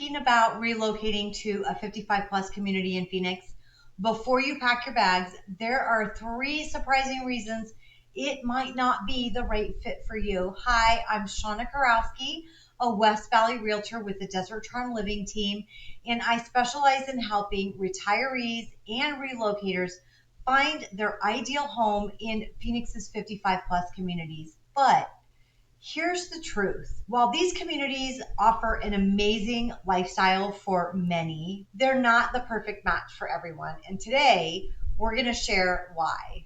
thinking about relocating to a 55 plus community in Phoenix, before you pack your bags, there are three surprising reasons it might not be the right fit for you. Hi, I'm Shauna Karowski, a West Valley realtor with the Desert Charm Living team, and I specialize in helping retirees and relocators find their ideal home in Phoenix's 55 plus communities. But here's the truth. While these communities offer an amazing lifestyle for many, they're not the perfect match for everyone. And today, we're going to share why.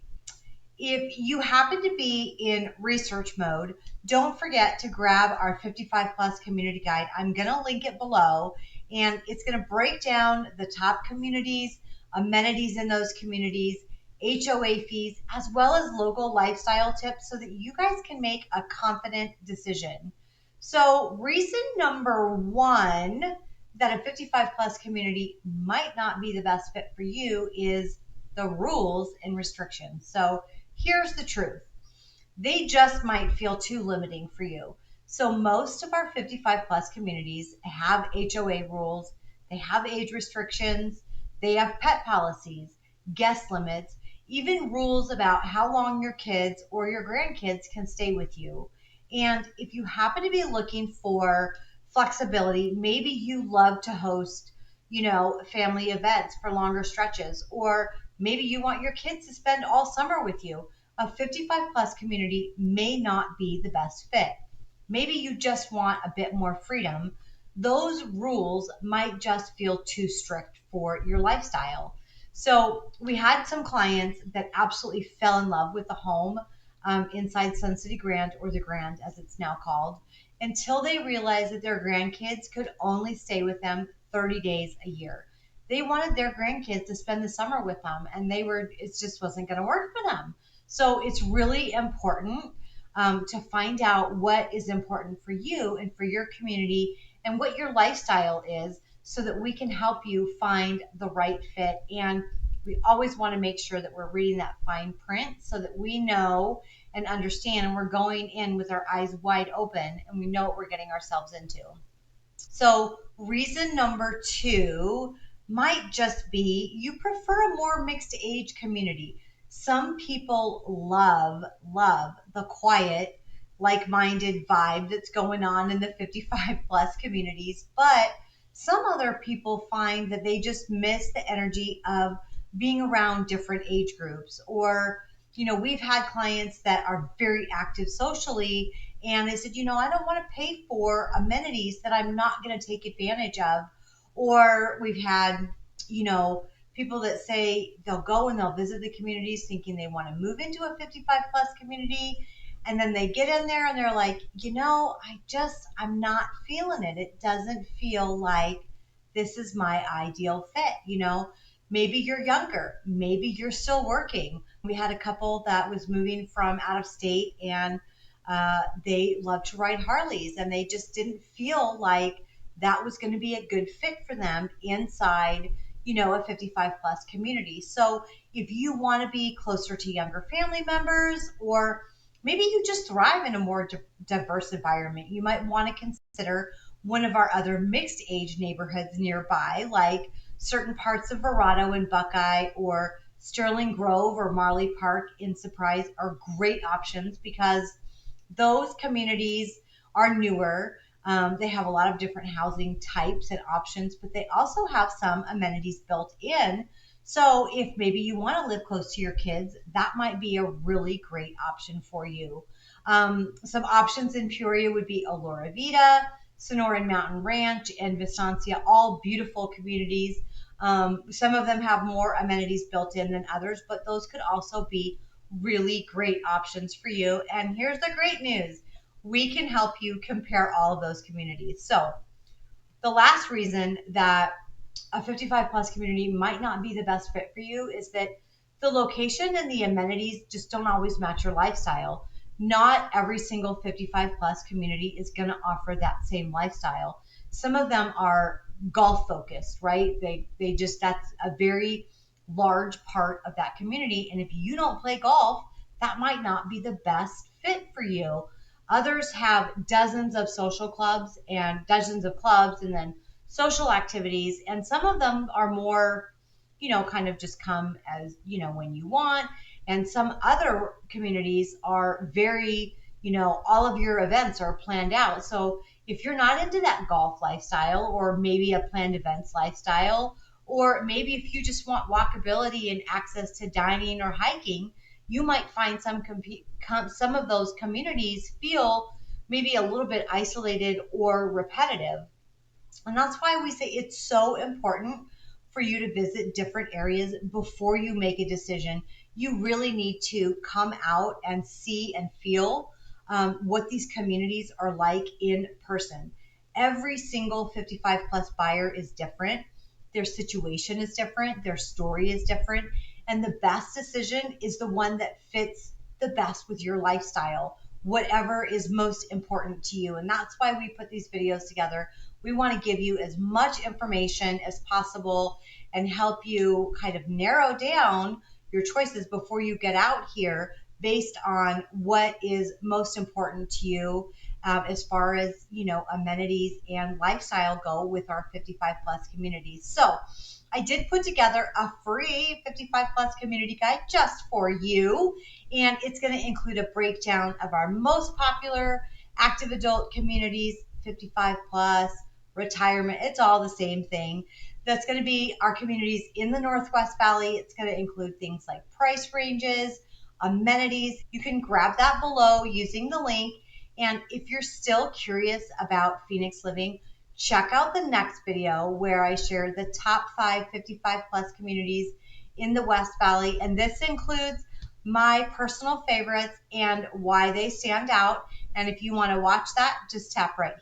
If you happen to be in research mode, don't forget to grab our 55 plus community guide. I'm going to link it below, and it's going to break down the top communities, amenities in those communities, HOA fees, as well as local lifestyle tips so that you guys can make a confident decision. So, reason number one that a 55 plus community might not be the best fit for you is the rules and restrictions. So, here's the truth. They just might feel too limiting for you. So most of our 55 plus communities have HOA rules, they have age restrictions, they have pet policies, guest limits, even rules about how long your kids or your grandkids can stay with you. And if you happen to be looking for flexibility, maybe you love to host, family events for longer stretches, or maybe you want your kids to spend all summer with you, a 55 plus community may not be the best fit. Maybe you just want a bit more freedom. Those rules might just feel too strict for your lifestyle. So, we had some clients that absolutely fell in love with the home inside Sun City Grand, or the Grand as it's now called, until they realized that their grandkids could only stay with them 30 days a year. They wanted their grandkids to spend the summer with them, and it just wasn't going to work for them. So it's really important to find out what is important for you and for your community and what your lifestyle is so that we can help you find the right fit. And we always want to make sure that we're reading that fine print so that we know and understand, and we're going in with our eyes wide open and we know what we're getting ourselves into. So, reason number two might just be you prefer a more mixed age community. Some people love the quiet, like minded vibe that's going on in the 55 plus communities, but some other people find that they just miss the energy of being around different age groups. Or, we've had clients that are very active socially, and they said, I don't want to pay for amenities that I'm not going to take advantage of. Or we've had, people that say they'll go and they'll visit the communities thinking they want to move into a 55 plus community. And then they get in there and they're like, I'm not feeling it. It doesn't feel like this is my ideal fit. Maybe you're younger, maybe you're still working. We had a couple that was moving from out of state, and they love to ride Harleys, and they just didn't feel like that was going to be a good fit for them inside, a 55 plus community. So if you want to be closer to younger family members, or maybe you just thrive in a more diverse environment, you might want to consider one of our other mixed age neighborhoods nearby, like certain parts of Verrado and Buckeye, or Sterling Grove or Marley Park in Surprise are great options because those communities are newer. They have a lot of different housing types and options, but they also have some amenities built in. So if maybe you want to live close to your kids, that might be a really great option for you. Some options in Peoria would be Alora Vita, Sonoran Mountain Ranch, and Vistancia, all beautiful communities. Some of them have more amenities built in than others, but those could also be really great options for you. And here's the great news. We can help you compare all of those communities. So the last reason that a 55 plus community might not be the best fit for you is that the location and the amenities just don't always match your lifestyle. Not every single 55 plus community is going to offer that same lifestyle. Some of them are golf focused, right? That's a very large part of that community. And if you don't play golf, that might not be the best fit for you. Others have dozens of social clubs and dozens of clubs, and then social activities, and some of them are more, kind of just come as, when you want. And some other communities are very, all of your events are planned out. So if you're not into that golf lifestyle, or maybe a planned events lifestyle, or maybe if you just want walkability and access to dining or hiking, you might find some of those communities feel maybe a little bit isolated or repetitive. And that's why we say it's so important for you to visit different areas before you make a decision. You really need to come out and see and feel what these communities are like in person. Every single 55 plus buyer is different. Their situation is different. Their story is different. And the best decision is the one that fits the best with your lifestyle, whatever is most important to you. And that's why we put these videos together. We want to give you as much information as possible and help you kind of narrow down your choices before you get out here, based on what is most important to you, as far as, amenities and lifestyle go with our 55 plus communities. So I did put together a free 55 plus community guide just for you, and it's going to include a breakdown of our most popular active adult communities, 55 plus, retirement. It's all the same thing. That's going to be our communities in the Northwest Valley. It's going to include things like price ranges, amenities. You can grab that below using the link. And if you're still curious about Phoenix living, check out the next video where I share the top 5 55 plus communities in the West Valley. And this includes my personal favorites and why they stand out. And if you want to watch that, just tap right here.